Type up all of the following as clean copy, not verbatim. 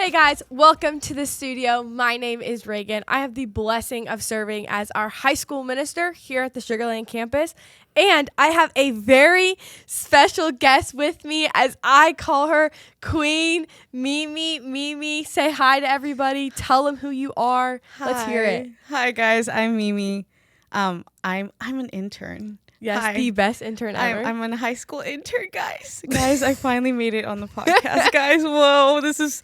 Hey guys, welcome to the studio. My name is Reagan. I have the blessing of serving as our high school minister here at the Sugar Land campus. And I have a very special guest with me as I call her Queen Mimi. Mimi, say hi to everybody. Tell them who you are. Hi. Let's hear it. Hi guys, I'm Mimi. I'm an intern. Yes, Hi. the best intern ever. I'm a high school intern, guys. Guys, I finally made it on the podcast, guys. Whoa, this is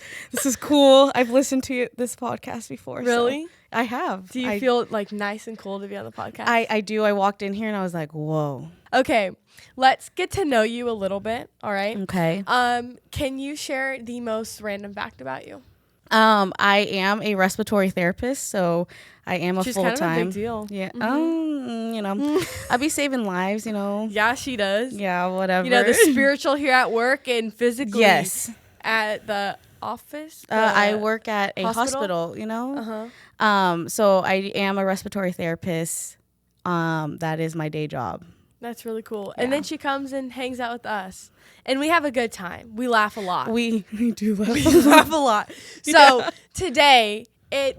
cool. I've listened to this podcast before. Really? So I have. Do you feel like nice and cool to be on the podcast? I do. I walked in here and I was like, whoa. Okay, let's get to know you a little bit. All right. Okay. Can you share the most random fact about you? I am a respiratory therapist, so I am a She's full-time. kind of a big deal. Yeah. Mm-hmm. I'll be saving lives, Yeah, she does. Yeah, whatever. The spiritual here at work and physically Yes. at the office. I work at a hospital, So I am a respiratory therapist. That is my day job. That's really cool. Yeah. And then she comes and hangs out with us. And we have a good time. We laugh a lot. We do laugh. We laugh a lot. So today,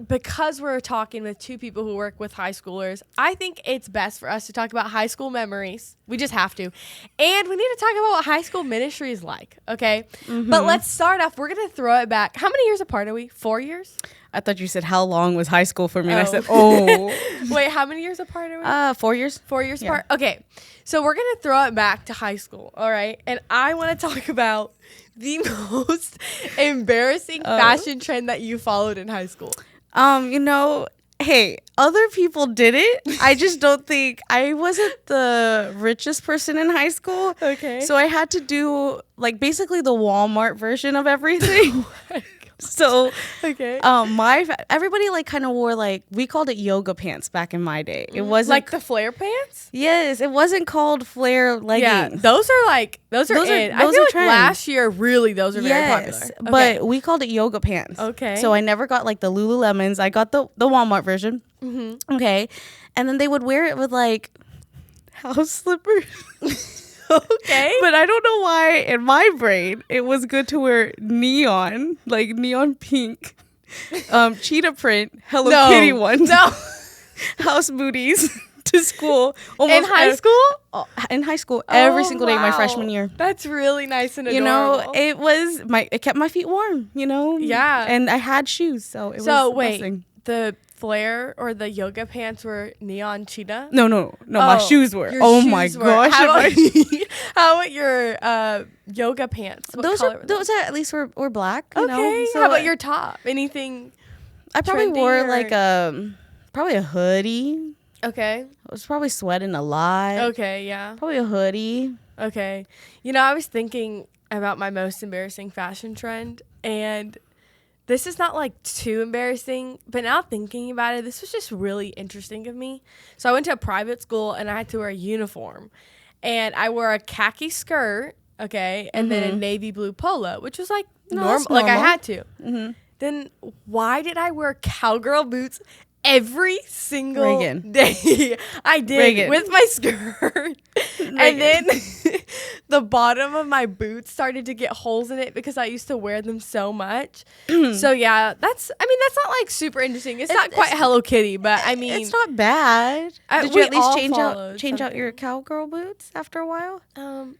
because we're talking with two people who work with high schoolers, I think it's best for us to talk about high school memories. We just have to. And we need to talk about what high school ministry is like, okay? Mm-hmm. But let's start off. We're going to throw it back. How many years apart are we? 4 years? I thought you said how long was high school for me. And I said, Wait, how many years apart are we? 4 years. 4 years apart? Okay. So we're going to throw it back to high school, all right? And I want to talk about the most embarrassing fashion trend that you followed in high school. Hey, other people did it. I just don't think I wasn't the richest person in high school. Okay. So I had to do basically the Walmart version of everything. So, okay. Everybody kind of wore we called it yoga pants back in my day. It wasn't like the flare pants. Yes, it wasn't called flare leggings. Yeah, those are in. I feel like trends. last year, really, those are very popular. Okay. But we called it yoga pants. Okay. So I never got the Lululemons. I got the Walmart version. Mm-hmm. Okay, and then they would wear it with house slippers. Okay. But I don't know why in my brain it was good to wear neon pink, cheetah print, Hello Kitty ones. No. House booties to school. In high school? In high school, every single day of my freshman year. That's really nice and adorable. It kept my feet warm, Yeah. And I had shoes, so it was So a wait, blessing. the flare or the yoga pants were neon cheetah? No, my shoes were. Your Oh shoes my were. gosh. How about your yoga pants? What color were those at least were black. Okay. So how about your top? Anything? I probably trendy wore or- probably a hoodie. Okay. I was probably sweating a lot. Okay, yeah. Probably a hoodie. Okay. I was thinking about my most embarrassing fashion trend, and this is not too embarrassing, but now thinking about it, this was just really interesting of me. So I went to a private school and I had to wear a uniform, and I wore a khaki skirt, okay, and then a navy blue polo, which was normal. I had to. Mm-hmm. Then why did I wear cowgirl boots every single Reagan. day? I did Reagan. with my skirt. And then the bottom of my boots started to get holes in it because I used to wear them so much. So yeah, that's not super interesting. It's not quite Hello Kitty, but it's not bad. Did you we at least all change followed out your cowgirl boots after a while?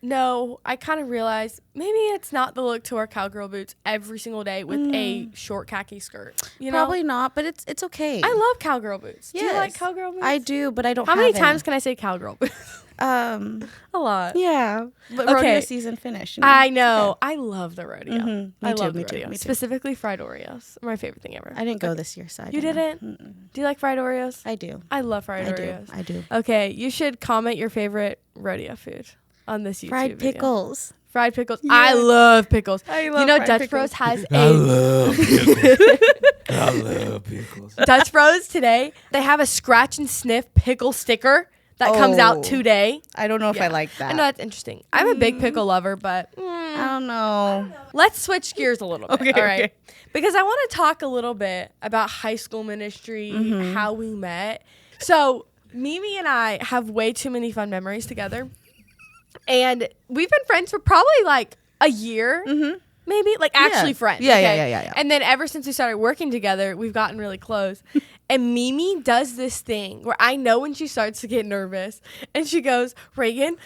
No, I kind of realized maybe it's not the look to wear cowgirl boots every single day with a short khaki skirt. Probably not, but it's okay. I love cowgirl boots. Yes. Do you like cowgirl boots? I do, but I don't. How have many any. times can I say cowgirl boots? A lot. Yeah, but rodeo season finished. I know. I love the rodeo. Mm-hmm. I love the me too. rodeo. Specifically fried Oreos. My favorite thing ever. I didn't go this year, so You didn't? Do you like fried Oreos? I do. I love fried Oreos. I do. Okay, you should comment your favorite rodeo food on this YouTube Fried video. pickles. Fried pickles. Yeah. I love pickles. I love fried Dutch pickles. Bros has I love pickles. I love pickles. Dutch Bros today, they have a scratch and sniff pickle sticker that comes out today. I don't know if I like that. I know that's interesting. I'm a big pickle lover, but I don't know. let's switch gears a little bit. Okay, all right. okay. Because I want to talk a little bit about high school ministry, how we met. So Mimi and I have way too many fun memories together. And we've been friends for probably a year. maybe like actually friends. Yeah, okay? yeah. And then ever since we started working together, we've gotten really close. And Mimi does this thing where I know when she starts to get nervous, and she goes, Reagan,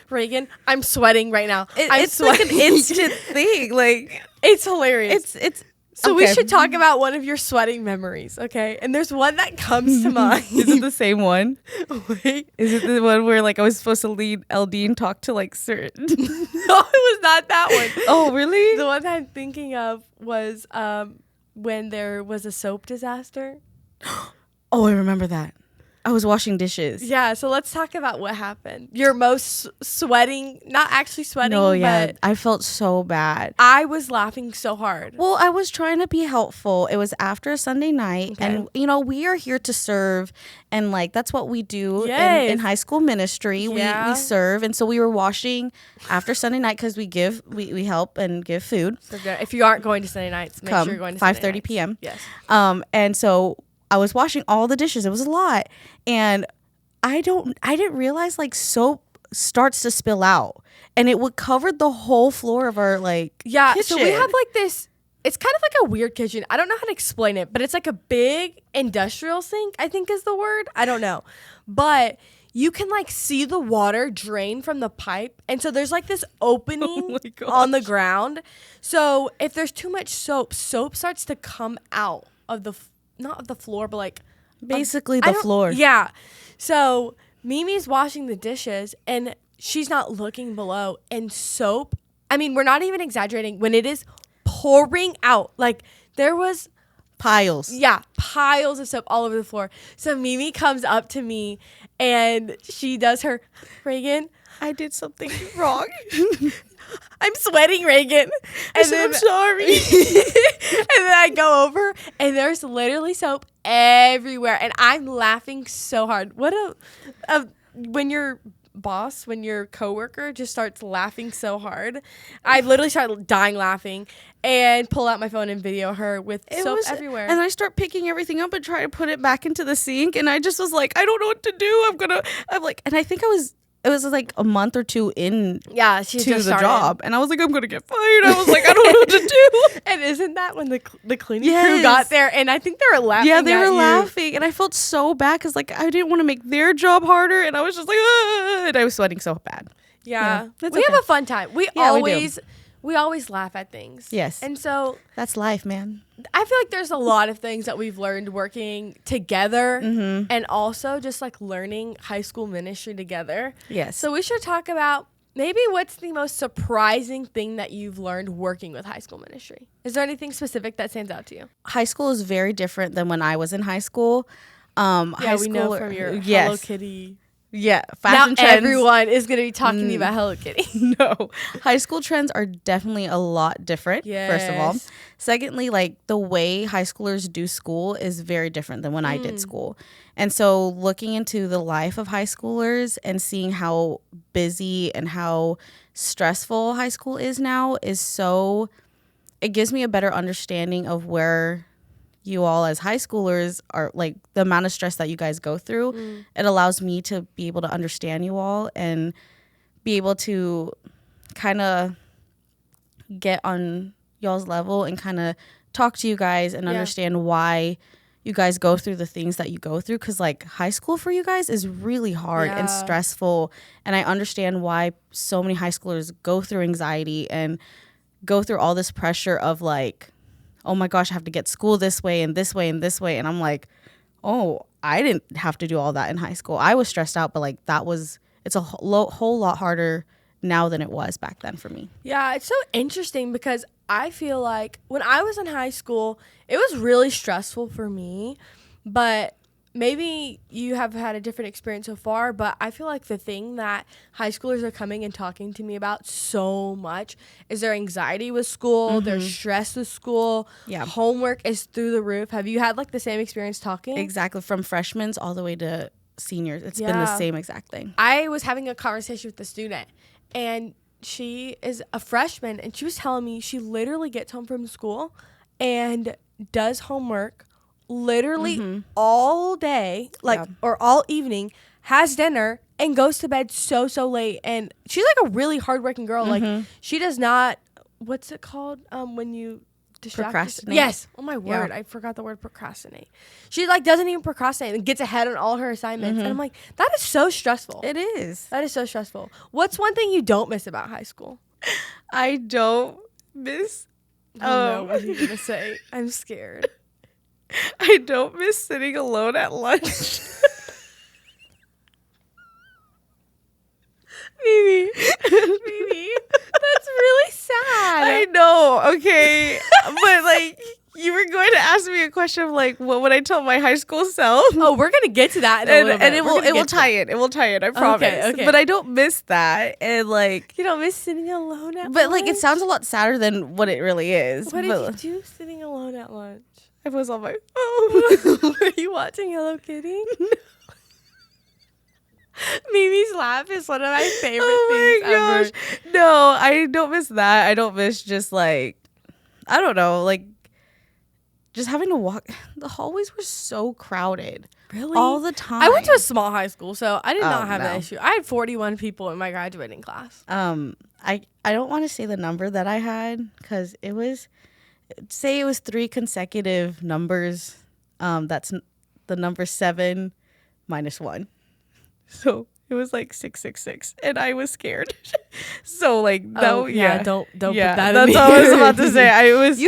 I'm sweating right now. It's sweating. Like an instant thing. Like it's hilarious. It's so we should talk about one of your sweating memories, okay? And there's one that comes to mind. Is it the same one? Wait. Is it the one where like I was supposed to lead LD and talk to like certain? No, it was not that one. Oh, really? The one I'm thinking of was when there was a soap disaster. Oh, I remember that. I was washing dishes. Yeah, so let's talk about what happened. Your most sweating, not actually sweating, but I felt so bad. I was laughing so hard. Well, I was trying to be helpful. It was after a Sunday night, and we are here to serve, and like that's what we do in high school ministry. Yeah. We serve, and so we were washing after Sunday night because we help and give food. So good. If you aren't going to Sunday nights, make sure you're going to 5:30 p.m. Yes. And so I was washing all the dishes. It was a lot. And I didn't realize like soap starts to spill out, and it would cover the whole floor of our kitchen. So we have like this, it's kind of like a weird kitchen. I don't know how to explain it, but it's like a big industrial sink, I think is the word. I don't know. But you can like see the water drain from the pipe. And so there's like this opening on the ground. So if there's too much soap starts to come out of not of the floor, but like basically the floor. Yeah. So Mimi's washing the dishes and she's not looking below, and soap, I mean, we're not even exaggerating, when it is pouring out, like there was piles of soap all over the floor. So Mimi comes up to me and she does her, Reagan, I did something wrong. I'm sweating, Reagan. And then I'm sorry. and then I go over and there's literally soap everywhere, and I'm laughing so hard. What when your coworker just starts laughing so hard, I literally start dying laughing and pull out my phone and video her with soap everywhere. And I start picking everything up and try to put it back into the sink, and I just was like, I don't know what to do. And I think it was like a month or two in she to just the started. job, and I was like, I'm gonna get fired. I was like, I don't know what to do. And isn't that when the cleaning crew got there, and I think they were laughing? Yeah, they were laughing, and I felt so bad because like I didn't want to make their job harder, and I was just like, and I was sweating so bad. Yeah, we okay. have a fun time. We always laugh at things. Yes, and so that's life, man. I feel like there's a lot of things that we've learned working together, and also just like learning high school ministry together. Yes. So we should talk about maybe what's the most surprising thing that you've learned working with high school ministry. Is there anything specific that stands out to you? High school is very different than when I was in high school. We know from your Hello Kitty. Yeah, fashion now trends. Everyone is going to be talking to you about Hello Kitty. No, high school trends are definitely a lot different. Yes. First of all, secondly, like the way high schoolers do school is very different than when I did school. And so looking into the life of high schoolers and seeing how busy and how stressful high school is now it gives me a better understanding of where you all as high schoolers are, like the amount of stress that you guys go through. It allows me to be able to understand you all and be able to kind of get on y'all's level and kind of talk to you guys and understand why you guys go through the things that you go through, because like high school for you guys is really hard and stressful, and I understand why so many high schoolers go through anxiety and go through all this pressure of like, oh my gosh, I have to get school this way and this way and this way. And I'm like, oh, I didn't have to do all that in high school. I was stressed out, but like it's a whole lot harder now than it was back then for me. Yeah, it's so interesting because I feel like when I was in high school, it was really stressful for me, but maybe you have had a different experience so far, but I feel like the thing that high schoolers are coming and talking to me about so much is their anxiety with school, their stress with school. Yeah. Homework is through the roof. Have you had like the same experience talking? Exactly. From freshmen all the way to seniors. It's been the same exact thing. I was having a conversation with a student, and she is a freshman, and she was telling me she literally gets home from school and does homework literally all day, or all evening, has dinner, and goes to bed so late. And she's like a really hardworking girl. Like she does not what's it called? When you distract Procrastinate. Yes. Oh my word. I forgot the word procrastinate. She like doesn't even procrastinate and gets ahead on all her assignments. And I'm like, that is so stressful. It is. That is so stressful. What's one thing you don't miss about high school? I don't miss. No, what are you gonna say? I'm scared. I don't miss sitting alone at lunch. Mimi, that's really sad. I know. Okay, but like you were going to ask me a question of like, what would I tell my high school self? Oh, we're gonna get to that in a little bit. And it will tie in. It will tie in. I promise. Okay. But I don't miss that. And like you don't miss sitting alone at lunch. But like it sounds a lot sadder than what it really is. What did you do sitting alone at lunch? I was on my phone. Were you watching Hello Kitty? Mimi's laugh is one of my favorite things ever. No, I don't miss that. I don't miss just like, I don't know, like just having to walk. The hallways were so crowded. Really? All the time. I went to a small high school, so I did not have that issue. I had 41 people in my graduating class. I don't want to say the number that I had because it was 3 consecutive numbers. That's the number 7 minus 1. So it was like 666, and I was scared. So like, no, don't put that. That's all I was about to say. I was.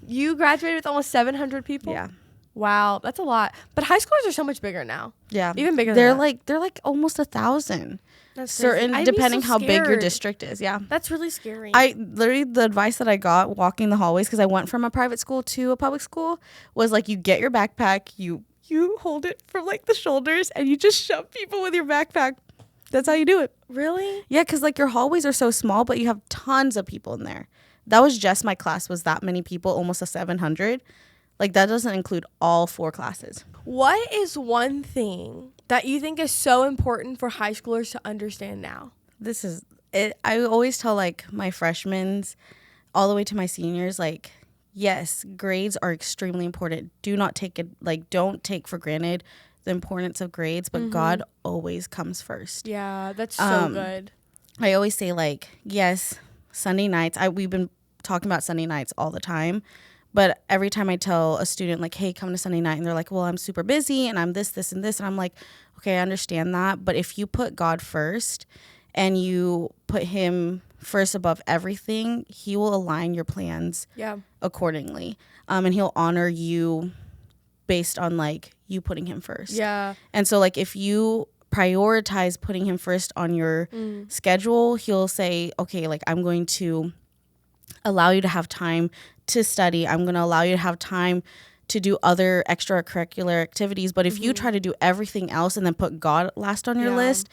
You graduated with almost 700 people. Yeah. Wow, that's a lot. But high schools are so much bigger now. Yeah, even bigger. They're like almost 1,000. That's certain crazy. depending so how big your scared. district is. Yeah, that's really scary. I literally the advice that I got walking the hallways, because I went from a private school to a public school, was like, you get your backpack, you hold it from like the shoulders, and you just shove people with your backpack. That's how you do it. Really? Yeah, because like your hallways are so small, but you have tons of people in there. That was just my class, was that many people, almost a 700. Like that doesn't include all 4 classes. What is one thing that you think is so important for high schoolers to understand now? This is it. I always tell like my freshmen all the way to my seniors, like, yes, grades are extremely important. Do not take it, like, don't take for granted the importance of grades, but God always comes first. Yeah, that's so good. I always say, like, yes, Sunday nights, we've been talking about Sunday nights all the time, but every time I tell a student, like, hey, come to Sunday night, and they're like, well, I'm super busy, and I'm this, and this, and I'm like, okay, I understand that, but if you put God first and you put him first above everything, he will align your plans accordingly. And he'll honor you based on like you putting him first. Yeah. And so like if you prioritize putting him first on your schedule, he'll say, okay, like I'm going to allow you to have time to study. I'm going to allow you to have time to do other extracurricular activities. But if you try to do everything else and then put God last on your list,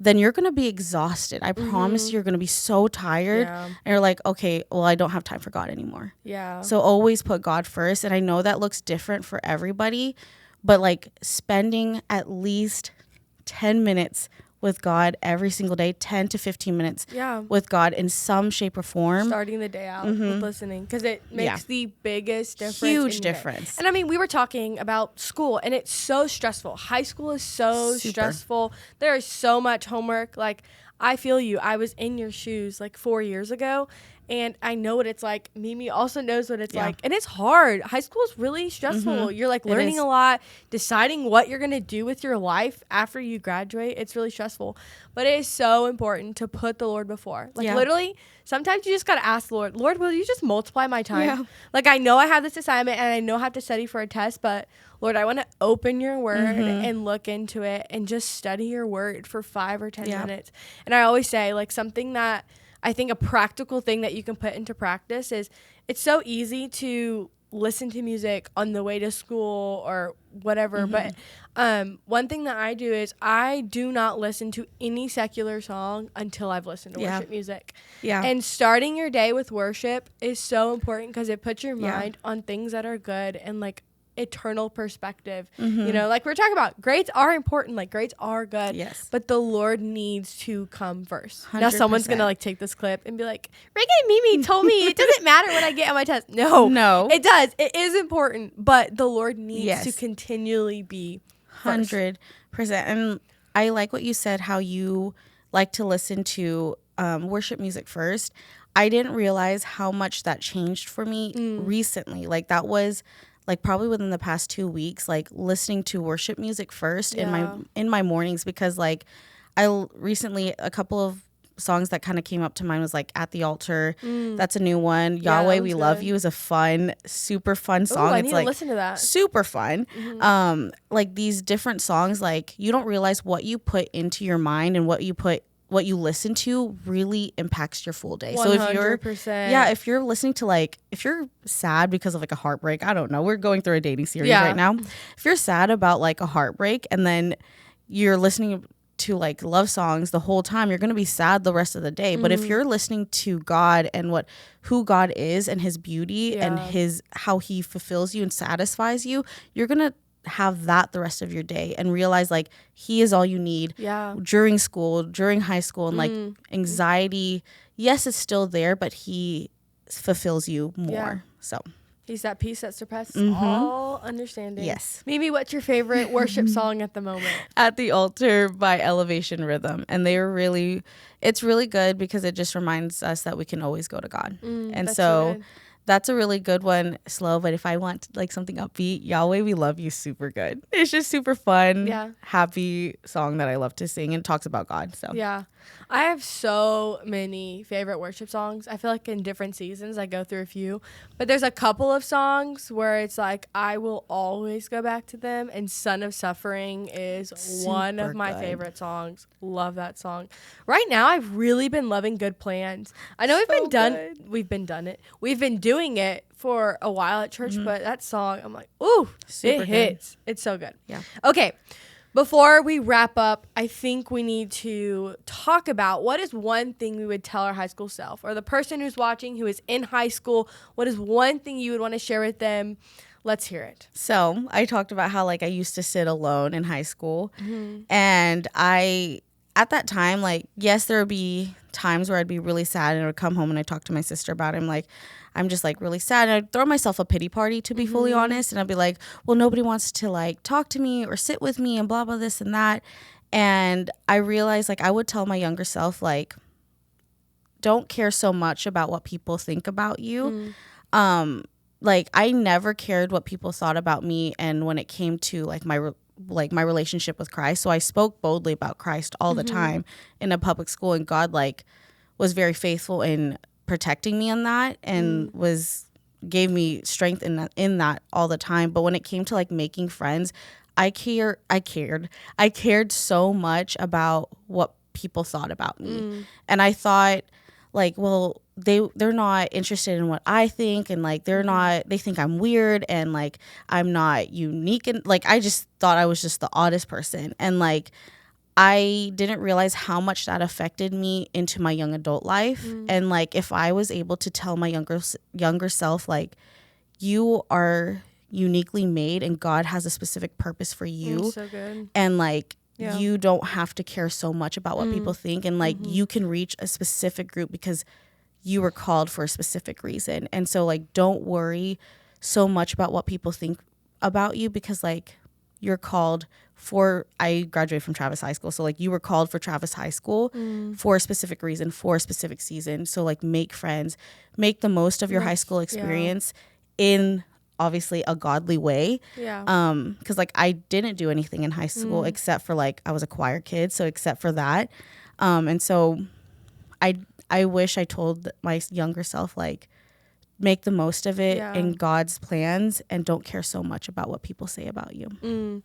then you're going to be exhausted. I promise you're going to be so tired. Yeah. And you're like, okay, well, I don't have time for God anymore. Yeah. So always put God first. And I know that looks different for everybody, but like spending at least 10 minutes with God every single day, 10 to 15 minutes with God in some shape or form. Starting the day out with listening, because it makes the biggest difference. Huge difference. And I mean, we were talking about school, and it's so stressful. High school is so stressful. There is so much homework. Like, I feel you. I was in your shoes like 4 years ago, and I know what it's like. Mimi also knows what it's like. And it's hard. High school is really stressful. You're like learning a lot, deciding what you're going to do with your life after you graduate. It's really stressful. But it is so important to put the Lord before. Like literally, sometimes you just got to ask the Lord, Lord, will you just multiply my time? Yeah. Like I know I have this assignment and I know I have to study for a test, but Lord, I want to open your word and look into it and just study your word for 5 or 10 minutes. And I always say like something that I think a practical thing that you can put into practice is it's so easy to listen to music on the way to school or whatever. But one thing that I do is I do not listen to any secular song until I've listened to worship music. Yeah. And starting your day with worship is so important because it puts your mind on things that are good and like eternal perspective. You know, like we're talking about, grades are important, like grades are good, but the Lord needs to come first. 100%. Now someone's gonna like take this clip and be like, Reagan and Mimi told me it doesn't matter what I get on my test. No, it does. It is important, but the Lord needs to continually be 100%. And I like what you said, how you like to listen to worship music first. I didn't realize how much that changed for me recently. Like that was like probably within the past 2 weeks, like listening to worship music first in my mornings, because like recently a couple of songs that kind of came up to mind was like At the Altar. That's a new one. Yahweh We Love You is a super fun song. Ooh, I it's need like to listen to that. super fun. Like these different songs, like you don't realize what you put into your mind and what you listen to really impacts your full day. 100%. So if you're listening to like, if you're sad because of like a heartbreak, I don't know, we're going through a dating series right now. If you're sad about like a heartbreak and then you're listening to like love songs the whole time, you're going to be sad the rest of the day. But if you're listening to God and who God is and his beauty and how he fulfills you and satisfies you, you're going to have that the rest of your day and realize like he is all you need during school, during high school, and like anxiety, yes, it's still there, but he fulfills you more. So he's that peace that surpasses all understanding. Yes. Mimi, what's your favorite worship song at the moment? At the Altar by Elevation Rhythm. And it's really good because it just reminds us that we can always go to God. And so that's a really good one. Slow, but if I want like something upbeat, Yahweh We Love You, super good. It's just super fun, happy song that I love to sing, and talks about God. So yeah, I have so many favorite worship songs. I feel like in different seasons I go through a few, but there's a couple of songs where it's like I will always go back to them, and Son of Suffering is one of my favorite songs. Love that song. Right now I've really been loving Good Plans. I know we've been doing it for a while at church, but that song, I'm like, ooh, it hits. It's so good. Yeah. Okay. Before we wrap up, I think we need to talk about what is one thing we would tell our high school self, or the person who's watching who is in high school. What is one thing you would want to share with them? Let's hear it. So I talked about how like I used to sit alone in high school, and at that time, like, yes, there would be times where I'd be really sad and I would come home and I'd talk to my sister about it. I'm like, I'm just like really sad. And I'd throw myself a pity party, to be fully honest. And I'd be like, well, nobody wants to like talk to me or sit with me and blah, blah, this and that. And I realized like I would tell my younger self, like, don't care so much about what people think about you. Like I never cared what people thought about me. And when it came to like my relationship with Christ. So I spoke boldly about Christ all the time in a public school, and God like was very faithful in protecting me in that, and gave me strength in that all the time. But when it came to like making friends, I cared so much about what people thought about me. And I thought like, well, they're not interested in what I think, and like they think I'm weird and like I'm not unique, and like I just thought I was just the oddest person. And like I didn't realize how much that affected me into my young adult life. And like if I was able to tell my younger self like, you are uniquely made and God has a specific purpose for you, so good. And like you don't have to care so much about what people think, and like you can reach a specific group because you were called for a specific reason. And so like don't worry so much about what people think about you, because like you're called for, I graduated from Travis High School, so like you were called for Travis High School for a specific reason, for a specific season. So like make friends, make the most of your high school experience in obviously a godly way. Because like I didn't do anything in high school except for like I was a choir kid, so except for that. And so I wish I told my younger self like, make the most of it in God's plans and don't care so much about what people say about you.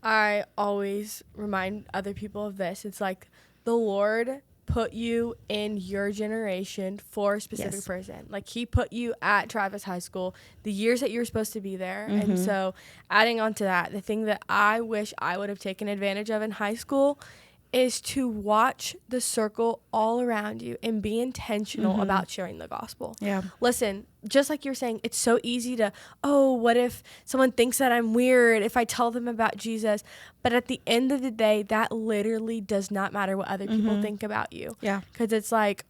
I always remind other people of this. It's like the Lord put you in your generation for a specific person. Like he put you at Travis High School the years that you were supposed to be there. And so adding on to that, the thing that I wish I would have taken advantage of in high school is to watch the circle all around you and be intentional about sharing the gospel. Listen, just like you're saying, it's so easy to, what if someone thinks that I'm weird if I tell them about Jesus? But at the end of the day, that literally does not matter what other people think about you. Because it's like,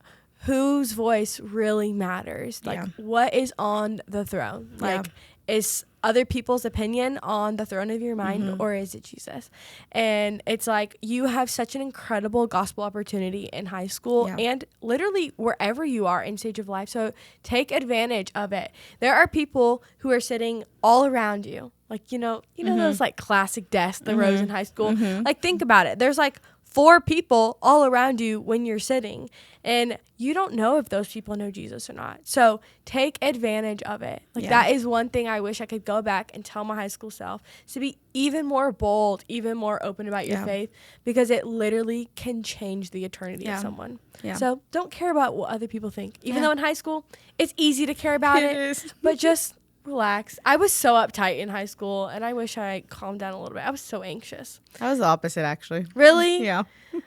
whose voice really matters? Like, what is on the throne? Like, is other people's opinion on the throne of your mind, or is it Jesus? And it's like you have such an incredible gospel opportunity in high school and literally wherever you are in stage of life. So take advantage of it. There are people who are sitting all around you. Like, you know those like classic desks, the rows in high school. Like, think about it. There's like 4 people all around you when you're sitting, and you don't know if those people know Jesus or not. So take advantage of it. Like, that is one thing I wish I could go back and tell my high school self, to be even more bold, even more open about your faith, because it literally can change the eternity of someone. So don't care about what other people think. Even though in high school, it's easy to care about it, but just relax. I was so uptight in high school, and I wish I calmed down a little bit. I was so anxious. I was the opposite, actually. Really? Yeah.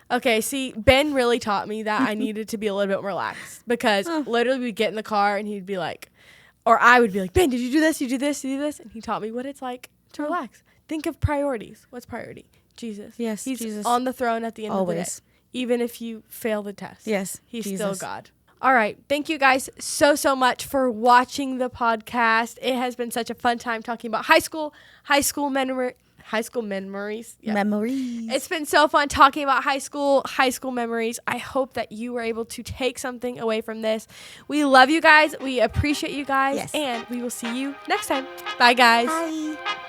Okay, see, Ben really taught me that I needed to be a little bit more relaxed, because literally we'd get in the car and he'd be like, or I would be like, Ben, did you do this? Did you do this? Did you do this? And he taught me what it's like to relax. Think of priorities. What's priority? Jesus. Yes, He's Jesus. on the throne at the end Always. of the day. Even if you fail the test. Yes, He's Jesus. still God. All right. Thank you guys so much for watching the podcast. It has been such a fun time talking about high school memories. Yep. Memories. It's been so fun talking about high school memories. I hope that you were able to take something away from this. We love you guys. We appreciate you guys. Yes. And we will see you next time. Bye, guys. Bye.